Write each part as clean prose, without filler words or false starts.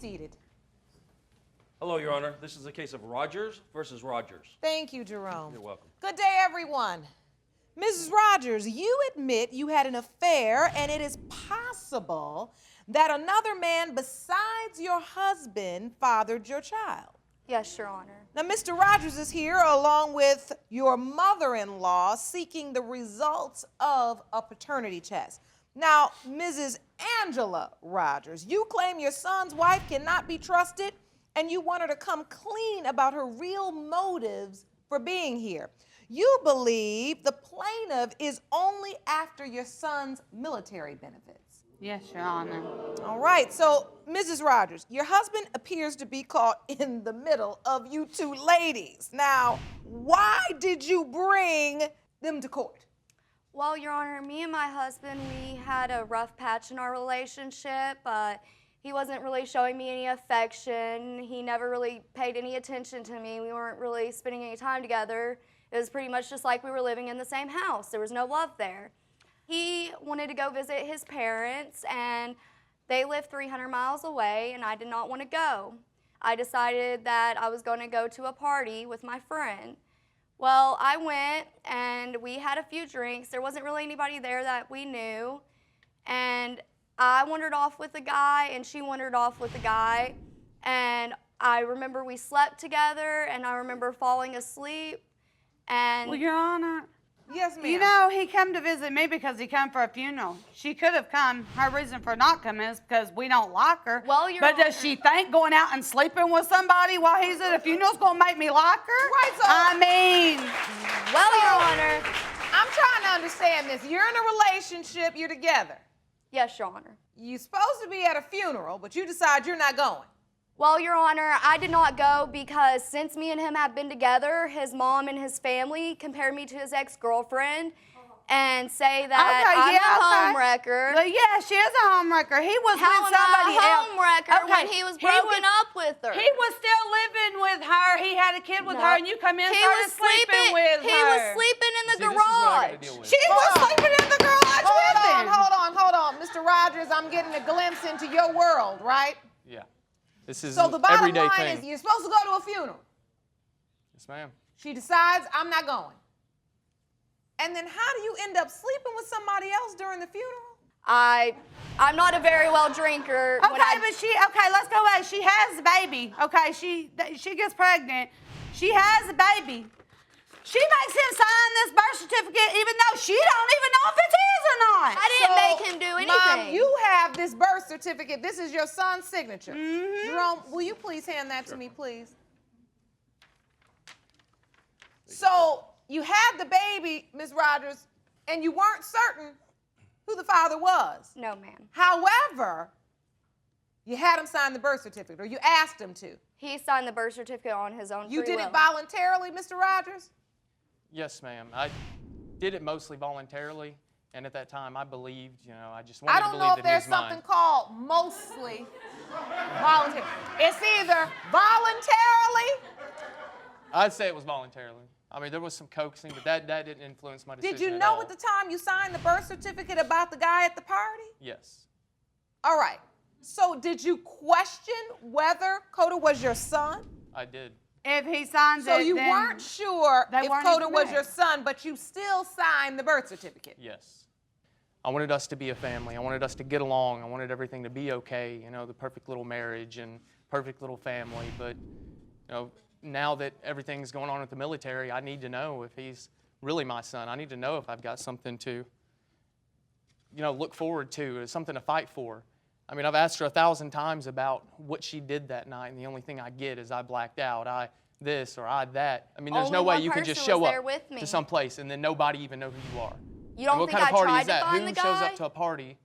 seated. Hello, Your Honor. This is a case of Rogers versus Rogers. Thank you, Jerome. You're welcome. Good day, everyone. Mrs. Rogers, you admit you had an affair, and it is possible that another man besides your husband fathered your child. Yes, Your Honor. Now, Mr. Rogers is here along with your mother-in-law seeking the results of a paternity test. Now, Mrs. Angela Rogers, you claim your son's wife cannot be trusted, and you want her to come clean about her real motives for being here. You believe the plaintiff is only after your son's military benefits. Yes, Your Honor. All right, so Mrs. Rogers, your husband appears to be caught in the middle of you two ladies. Now, why did you bring them to court? Well, Your Honor, me and my husband, we had a rough patch in our relationship. He wasn't really showing me any affection. He never really paid any attention to me. We weren't really spending any time together. It was pretty much just like we were living in the same house. There was no love there. He wanted to go visit his parents, and they live 300 miles away, and I did not want to go. I decided that I was going to go to a party with my friend. Well, I went, and we had a few drinks. There wasn't really anybody there that we knew, and I wandered off with a guy, and she wandered off with a guy, and I remember we slept together, and I remember falling asleep, and... Well, Your Honor, Yes, ma'am. you know, he come to visit me because he come for a funeral. She could have come. Her reason for not coming is because we don't like her. Well, Your But Honor, does she think going out and sleeping with somebody while he's at a funeral is going to make me like her? Right, so- I mean... well, Your Honor. I'm trying to understand this. You're in a relationship, you're together. Yes, Your Honor. You're supposed to be at a funeral, but you decide you're not going. Well, Your Honor, I did not go because since me and him have been together, his mom and his family compare me to his ex-girlfriend and say that I'm a homewrecker. Well, yeah, she is a homewrecker. He was How with am I somebody a else. homewrecker when he was broken up with her? He was still living with her. He had a kid with No. her, and you come in and He started was sleeping with her. He was sleeping in the garage. She was sleeping in the garage with him. Hold on. Mr. Rogers, I'm getting a glimpse into your world, right? Yeah. This is So the an bottom everyday line thing. is you're supposed to go to a funeral. Yes, ma'am. She decides, I'm not going. And then how do you end up sleeping with somebody else during the funeral? I'm not a very well drinker. Okay, let's go back. She has a baby. Okay, she gets pregnant. She has a baby. She makes him sign this birth certificate even though she don't even know if it's his or not. I didn't make him do anything. Mom, you have this birth certificate. This is your son's signature. Mm-hmm. Jerome, will you please hand that to me, please? So you had the baby, Ms. Rogers, and you weren't certain who the father was. No, ma'am. However, you had him sign the birth certificate, or you asked him to. He signed the birth certificate on his own You free did will. it voluntarily, Mr. Rogers? Yes, ma'am. I did it mostly voluntarily, and at that time I believed, I just wanted I to don't believe know that if he there's was mine. something called mostly voluntary. It's either voluntarily. I'd say it was voluntarily. I mean, there was some coaxing, but that didn't influence my decision Did you at know all. at the time you signed the birth certificate about the guy at the party? Yes. All right. So did you question whether Coda was your son? I did. If he signs So it, you then weren't sure they if weren't Coda even was married. your son, but you still signed the birth certificate. Yes. I wanted us to be a family. I wanted us to get along. I wanted everything to be okay, the perfect little marriage and perfect little family. But, now that everything's going on with the military, I need to know if he's really my son. I need to know if I've got something to, look forward to, something to fight for. I mean, I've asked her 1,000 times about what she did that night, and the only thing I get is I blacked out, I this or I that. I mean, there's Only no way one you can just person show was up there with me. to some place and then nobody even know who you are. You don't what think kind of I party tried is that? to find Who the shows guy? up to a party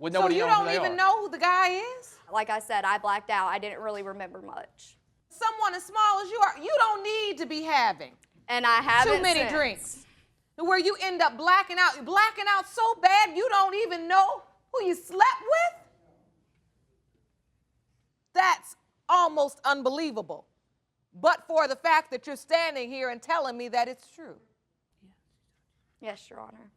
with So nobody you knowing don't who they even are? know who the guy is? Like I said, I blacked out. I didn't really remember much. Someone as small as you are, you don't need to be having And I haven't too many since. drinks where you end up blacking out so bad you don't even know who you slept with. That's almost unbelievable, but for the fact that you're standing here and telling me that it's true. Yes, Your Honor.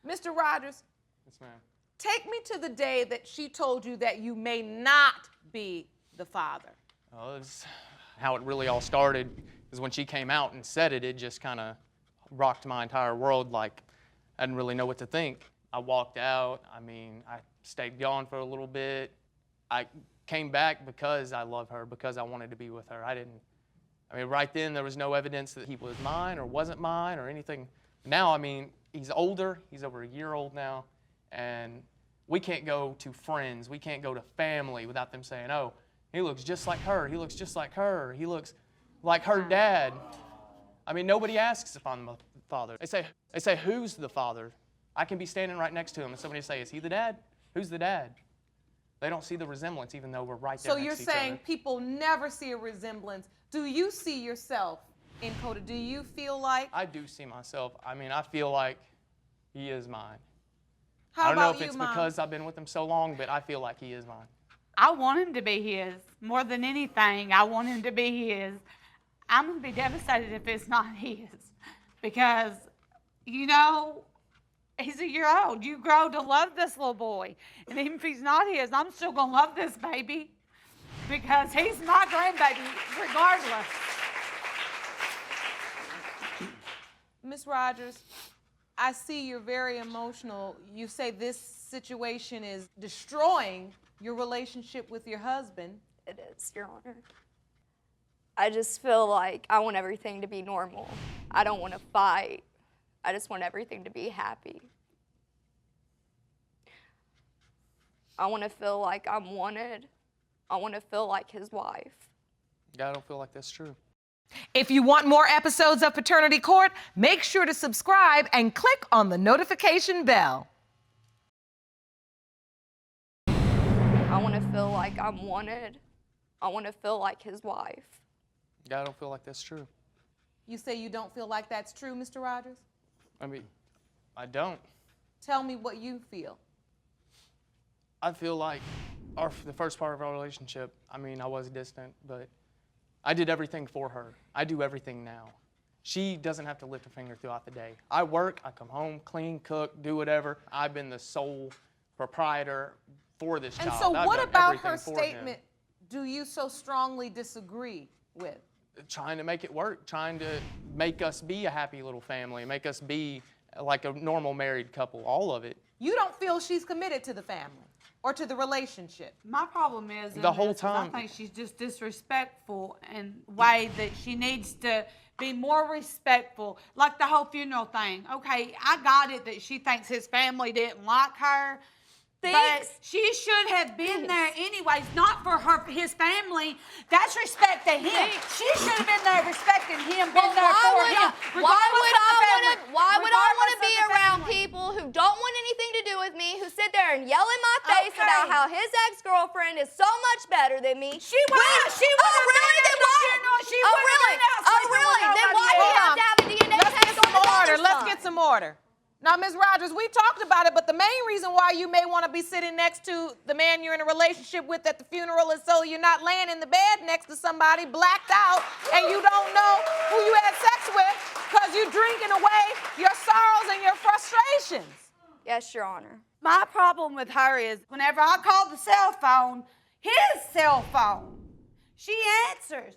Mr. Rogers, Yes, ma'am. Take me to the day that she told you that you may not be the father. Well, how it really all started is when she came out and said it. It just kind of rocked my entire world. Like, I didn't really know what to think. I walked out. I mean, I stayed gone for a little bit. I came back because I love her, because I wanted to be with her. I mean, right then there was no evidence that he was mine or wasn't mine or anything. Now, I mean, he's older. He's over a year old now. And we can't go to friends. We can't go to family without them saying, oh, he looks just like her. He looks just like her. He looks like her dad. I mean, nobody asks if I'm the father. They say, who's the father? I can be standing right next to him and somebody say, is he the dad? Who's the dad? They don't see the resemblance even though we're right there So next you're to each other. saying people never see a resemblance. Do you see yourself in Coda? Do you feel like? I do see myself. I mean, I feel like he is mine. How I don't know about if it's you, Mom? because I've been with him so long, but I feel like he is mine. I want him to be his. More than anything, I want him to be his. I'm going to be devastated if it's not his. Because, you know, he's a year old. You grow to love this little boy. And even if he's not his, I'm still going to love this baby. Because he's my grandbaby, regardless. Miss Rogers, I see you're very emotional. You say this situation is destroying your relationship with your husband. It is, Your Honor. I just feel like I want everything to be normal. I don't want to fight. I just want everything to be happy. I want to feel like I'm wanted. I want to feel like his wife. I don't feel like that's true. If you want more episodes of Paternity Court, make sure to subscribe and click on the notification bell. I want to feel like I'm wanted. I want to feel like his wife. I don't feel like that's true. You say you don't feel like that's true, Mr. Rogers? I mean, I don't. Tell me what you feel. I feel like the first part of our relationship, I mean, I was distant, but I did everything for her. I do everything now. She doesn't have to lift a finger throughout the day. I work, I come home, clean, cook, do whatever. I've been the sole proprietor for this And child. so I've what done about everything her for him. statement do you so strongly disagree with? Trying to make it work, trying to make us be a happy little family, make us be like a normal married couple, all of it. You don't feel she's committed to the family or to the relationship? My problem is The whole time. I think she's just disrespectful in a way that she needs to be more respectful. Like the whole funeral thing. Okay, I got it that she thinks his family didn't like her. Thanks. But she should have been there anyways, not for his family. That's respect to him. She should have been there respecting him, been there for him. Why would I want to be around people who don't want anything to do with me, who sit there and yell in my face about how his ex-girlfriend is so much better than me? She was. She was. Oh, really? Then why? Oh, really? Oh, really? Then why do you have to have a DNA test on his other son? Let's get some order. Now, Ms. Rogers, we talked about it, but the main reason why you may want to be sitting next to the man you're in a relationship with at the funeral is so you're not laying in the bed next to somebody blacked out and you don't know who you had sex with because you're drinking away your sorrows and your frustrations. Yes, Your Honor. My problem with her is whenever I call the cell phone, his cell phone, she answers.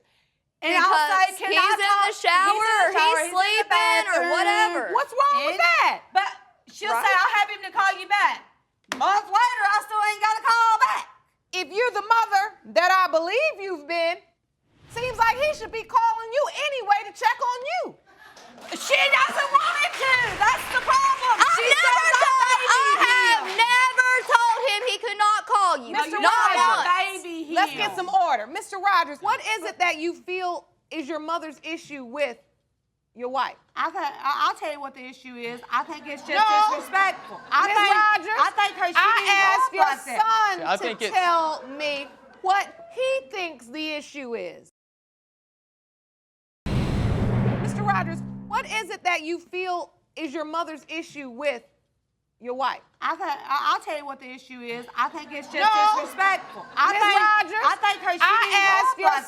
And I'll say, Because he's in the shower or he's sleeping or whatever. What's wrong with that? But she'll say, I'll have him to call you back. Months later, I still ain't got a call back. If you're the mother that I believe you've been, seems like he should be calling you anyway to check on you. She doesn't want him to. That's the problem. I have never told him he could not call you. Mr. Not Rogers, once. baby Let's get some order. Mr. Rogers, what is it that you feel is your mother's issue with your wife? I'll tell you what the issue is. I think it's just No. disrespectful. Ms. Rogers, I think her I asked your son I to think it's- tell me what he thinks the issue is. Mr. Rogers, what is it that you feel is your mother's issue with your wife? I'll tell you what the issue is. I think it's just No. disrespectful. Ms. I Rogers, think her I asked your I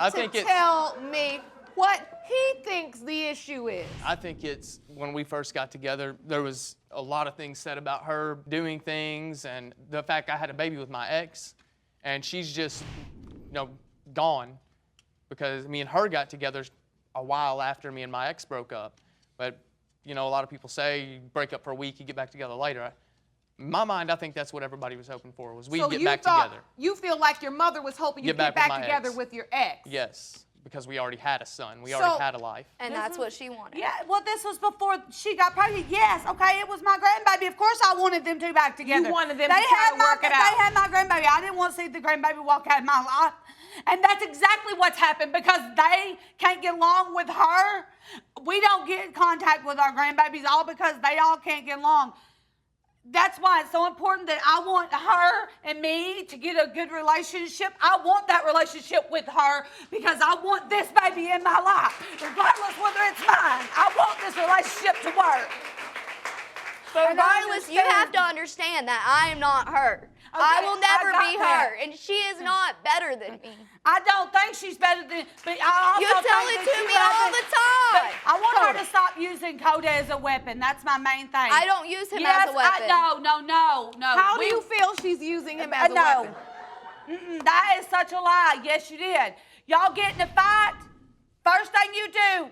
son think to it's- tell me what he thinks the issue is? I think it's when we first got together, there was a lot of things said about her doing things and the fact I had a baby with my ex, and she's just, gone because me and her got together a while after me and my ex broke up. But, a lot of people say you break up for a week, you get back together later. In my mind, I think that's what everybody was hoping for, was we'd get back together. You feel like your mother was hoping you'd get back together with your ex? Yes, because we already had a son. We already had a life. And that's what she wanted. Yeah, well, this was before she got pregnant. Yes, okay, it was my grandbaby. Of course I wanted them two back together. You wanted them to try to work it out. They had my grandbaby. I didn't want to see the grandbaby walk out of my life. And that's exactly what's happened because they can't get along with her. We don't get in contact with our grandbabies all because they all can't get along. That's why it's so important that I want her and me to get a good relationship. I want that relationship with her because I want this baby in my life, regardless whether it's mine. I want this relationship to work. But regardless, you have to understand that I am not her. Okay, I will never I be got her, that. and she is not better than me. I don't think she's better than, but I also You tell think it that to she me all doesn't- the time. But I want her to stop using Coda as a weapon. That's my main thing. I don't use him yes, as a weapon. No. How do you feel she's using him as a weapon? That is such a lie. Yes, you did. Y'all get in a fight. First thing you do,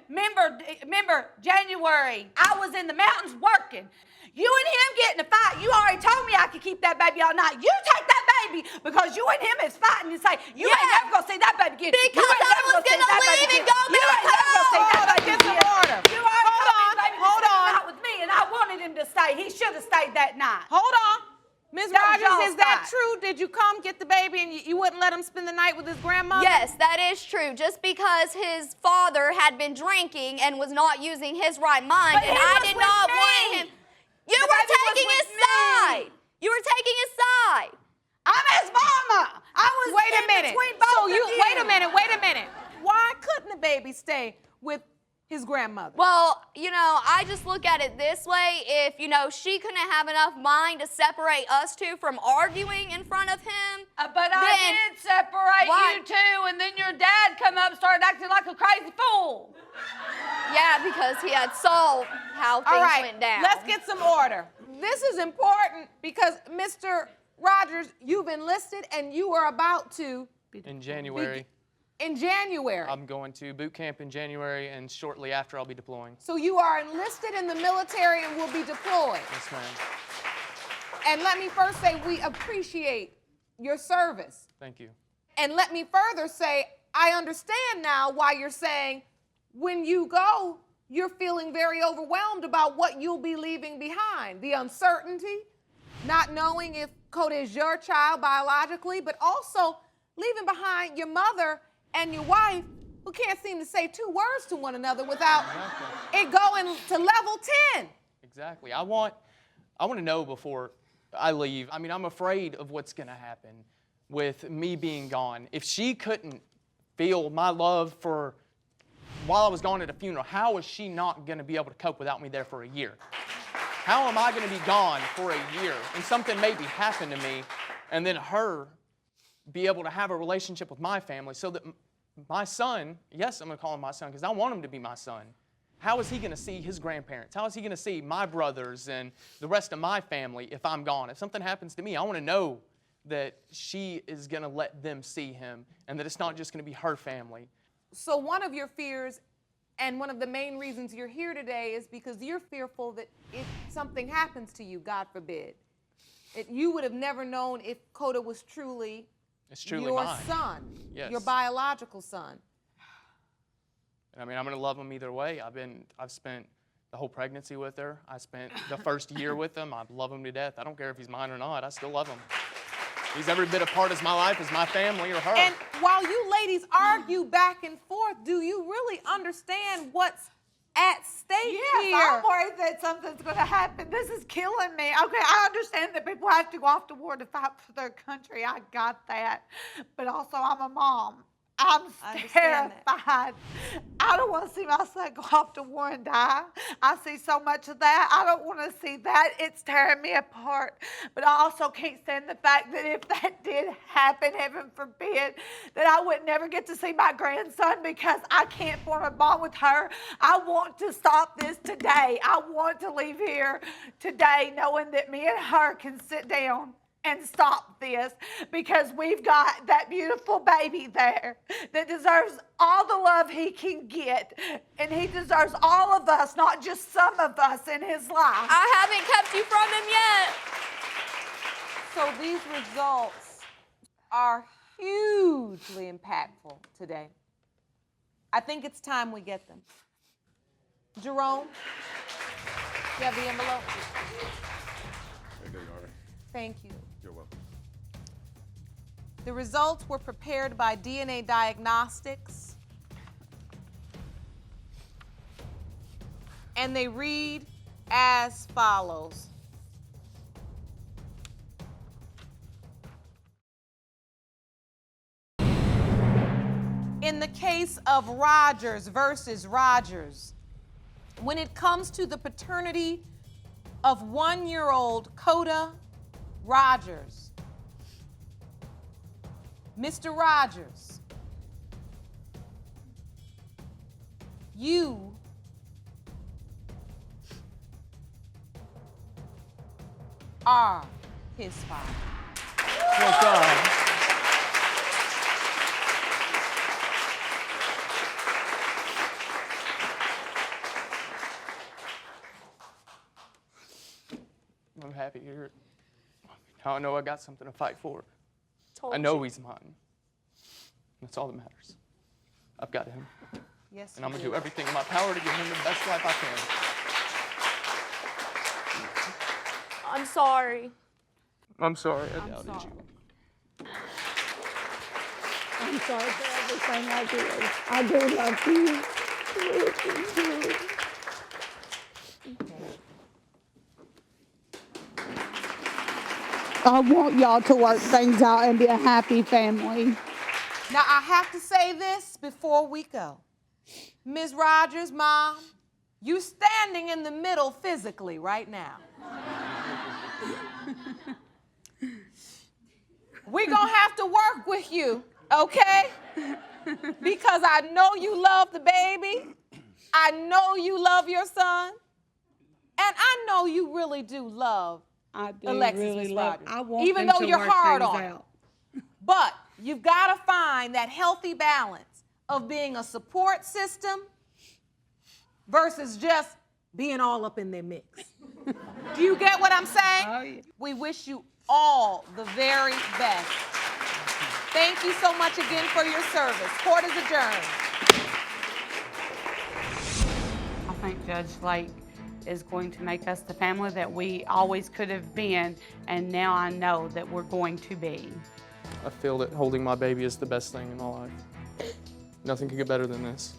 remember January, I was in the mountains working. You and him get in a fight. You already told me I could keep that baby all night. You take that baby because you and him is fighting and say, you ain't never gonna see that baby again. Because I was gonna leave and go You ain't never gonna see that baby Get some again. order. You already told me the baby Hold was on. out with me and I wanted him to stay. He should have stayed that night. Hold on. Ms. That was Rogers, y'all's is that fight. true? Did you come get the baby and you wouldn't let him spend the night with his grandmother? Yes, that is true. Just because his father had been drinking and was not using his right mind, But and he I was did with not me. want him. You The were baby was taking his with me. side. You were taking his side. I'm his mama. I was Wait a in minute. between both So of you you. wait a minute. Why couldn't the baby stay with his grandmother? Well, I just look at it this way. If, she couldn't have enough mind to separate us two from arguing in front of him, But I then did separate why- you two, and then your dad come up and started acting like a crazy fool. yeah, because he had saw how things All right, went down. let's get some order. This is important because Mr. Rogers, you've enlisted and you are about to, In January, in January. I'm going to boot camp in January, and shortly after I'll be deploying. So you are enlisted in the military and will be deployed. Yes, ma'am. And let me first say we appreciate your service. Thank you. And let me further say, I understand now why you're saying when you go, you're feeling very overwhelmed about what you'll be leaving behind. The uncertainty, not knowing if Coda is your child biologically, but also leaving behind your mother and your wife who can't seem to say two words to one another without it going to level 10. Exactly. I want to know before I leave. I mean, I'm afraid of what's going to happen with me being gone. If she couldn't feel my love for while I was gone at a funeral, how is she not going to be able to cope without me there for a year? How am I going to be gone for a year and something maybe happen to me and then her be able to have a relationship with my family so that my son, yes, I'm going to call him my son because I want him to be my son. How is he going to see his grandparents? How is he going to see my brothers and the rest of my family if I'm gone? If something happens to me, I want to know that she is going to let them see him and that it's not just going to be her family. So one of your fears and one of the main reasons you're here today is because you're fearful that if something happens to you, God forbid, you would have never known if Coda was truly your mine. son, Yes. your biological son. I mean, I'm going to love him either way. I've spent the whole pregnancy with her. I spent the first year with him. I love him to death. I don't care if he's mine or not. I still love him. He's every bit a part of my life as my family or her. And while you ladies argue back and forth, do you really understand what's at stake Yes, here? I'm worried that something's going to happen. This is killing me. Okay, I understand that people have to go off to war to fight for their country. I got that. But also, I'm a mom. I'm I understand that. terrified. I don't want to see my son go off to war and die. I see so much of that. I don't want to see that. It's tearing me apart. But I also can't stand the fact that if that did happen, heaven forbid, that I would never get to see my grandson because I can't form a bond with her. I want to stop this today. I want to leave here today knowing that me and her can sit down and stop this, because we've got that beautiful baby there that deserves all the love he can get, and he deserves all of us, not just some of us in his life. I haven't kept you from him yet. So these results are hugely impactful today. I think it's time we get them. Jerome, you have the envelope? There you are. Thank you. You're welcome. The results were prepared by DNA Diagnostics, and they read as follows. In the case of Rogers versus Rogers, when it comes to the paternity of 1-year-old Coda Rogers, Mr. Rogers, you are his father. Thank God. I'm happy to hear it. Now I know I got something to fight for. I know he's mine. That's all that matters. I've got him. Yes, And I'm you going to do. do everything in my power to give him the best life I can. I'm sorry. I'm sorry I doubted sorry. you. I'm sorry for everything I did. I do love you. I want y'all to work things out and be a happy family. Now, I have to say this before we go. Ms. Rogers, Mom, you standing in the middle physically right now. We're going to have to work with you, okay? Because I know you love the baby. I know you love your son. And I know you really do love I do Alexis, really Ms. love. Rogers, I want even them though to you're work hard things on out. But you've got to find that healthy balance of being a support system versus just being all up in their mix. Do you get what I'm saying? Oh, yeah. We wish you all the very best. Thank you so much again for your service. Court is adjourned. I think Judge Lake is going to make us the family that we always could have been, and now I know that we're going to be. I feel that holding my baby is the best thing in my life. Nothing could get better than this.